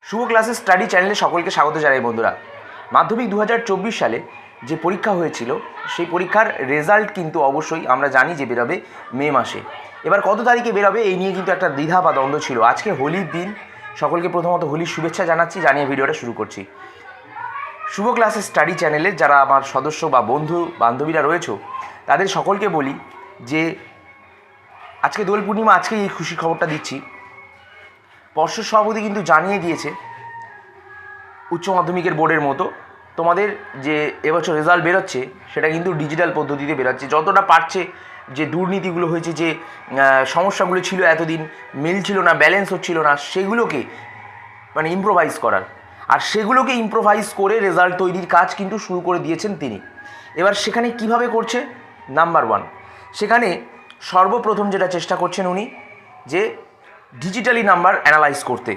শুভ classes study চ্যানেলে সকলকে স্বাগত জানাই বন্ধুরা। মাধ্যমিক 2024 সালে যে পরীক্ষা হয়েছিল সেই পরীক্ষার রেজাল্ট কিন্তু অবশ্যই আমরা জানি যে বেরোবে মে মাসে। এবার কত তারিখে বেরোবে এই নিয়ে কিন্তু একটা দ্বিধা বা দ্বন্দ্ব ছিল। আজকে হোলির দিন, সকলকে প্রথমত হোলির শুভেচ্ছা জানাচ্ছি, জানিয়ে ভিডিওটা শুরু করছি। শুভ ক্লাসেস স্টাডি চ্যানেলে যারা আমার সদস্য বা বন্ধু বান্ধবীরা রয়েছে তাদের সকলকে বলি যে আজকে দোল পূর্ণিমা, আজকে এই খুশির খবরটা দিচ্ছি। পর্ষদ সভাপতি কিন্তু জানিয়ে দিয়েছে উচ্চ মাধ্যমিকের বোর্ডের মতো তোমাদের যে এবছর রেজাল্ট বেরোচ্ছে সেটা কিন্তু ডিজিটাল পদ্ধতিতে বেরোচ্ছে। যতটা পারছে যে দুর্নীতিগুলো হয়েছে, যে সমস্যাগুলো ছিল এতদিন, মিল ছিল না, ব্যালেন্স হচ্ছিল না, সেগুলোকে মানে ইম্প্রোভাইজ করার, আর সেগুলোকে ইম্প্রোভাইজ করে রেজাল্ট তৈরির কাজ কিন্তু শুরু করে দিয়েছেন তিনি। এবার সেখানে কিভাবে করছে? নাম্বার ওয়ান, সেখানে সর্বপ্রথম যেটা চেষ্টা করছেন উনি, যে ডিজিটালি নাম্বার অ্যানালাইজ করতে।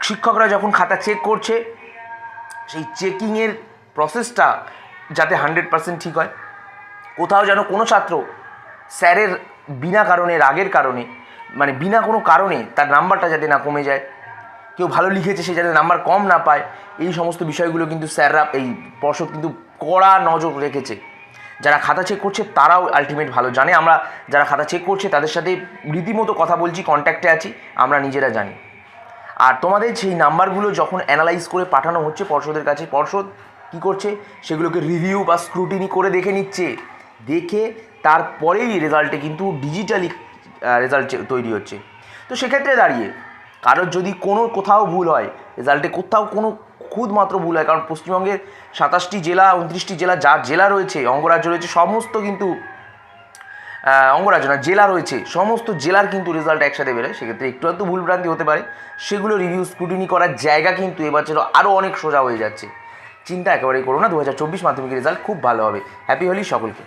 শিক্ষকরা যখন খাতা চেক করছে সেই চেকিংয়ের প্রসেসটা যাতে 100% ঠিক হয়। কোথাও যেন কোনো ছাত্র স্যারের বিনা কারণে, রাগের কারণে, মানে বিনা কোনো কারণে তার নাম্বারটা যাতে না কমে যায়, কেউ ভালো লিখেছে সে যাতে নাম্বার কম না পায়, এই সমস্ত বিষয়গুলো কিন্তু স্যাররা, এই পর্ষদ কিন্তু কড়া নজর রেখেছে। যারা খাতা চেক করছে তারাও আলটিমেট ভালো জানে। আমরা যারা খাতা চেক করছে তাদের সাথে রীতিমতো কথা বলছি, কন্ট্যাক্টে আছি, আমরা নিজেরা জানি। আর তোমাদের সেই নাম্বারগুলো যখন অ্যানালাইজ করে পাঠানো হচ্ছে পর্ষদের কাছে, পর্ষদ কী করছে? সেগুলোকে রিভিউ বা স্ক্রুটিনি করে দেখে নিচ্ছে, দেখে তারপরেই রেজাল্টে কিন্তু ডিজিটালি রেজাল্ট তৈরি হচ্ছে। তো সেক্ষেত্রে দাঁড়িয়ে কারোর যদি কোথাও ভুল হয়, রেজাল্টে কোথাও কোনো খুদমাত্র ভুল হয়, কারণ পশ্চিমবঙ্গের 27টি জেলা, 29টি জেলা, যা জেলা রয়েছে, অঙ্গরাজ্য রয়েছে, সমস্ত কিন্তু অঙ্গরাজ্য না, জেলা রয়েছে, সমস্ত জেলার কিন্তু রেজাল্ট একসাথে বেরোয়। সেক্ষেত্রে একটু একটু ভুলভ্রান্তি হতে পারে, সেগুলো রিভিউ স্ক্রুটিনি করার জায়গা কিন্তু এবছর আরও অনেক সোজা হয়ে যাচ্ছে। চিন্তা একেবারেই করো না, 2024 মাধ্যমিকের রেজাল্ট খুব ভালো হবে। হ্যাপি হোলি সকলকে।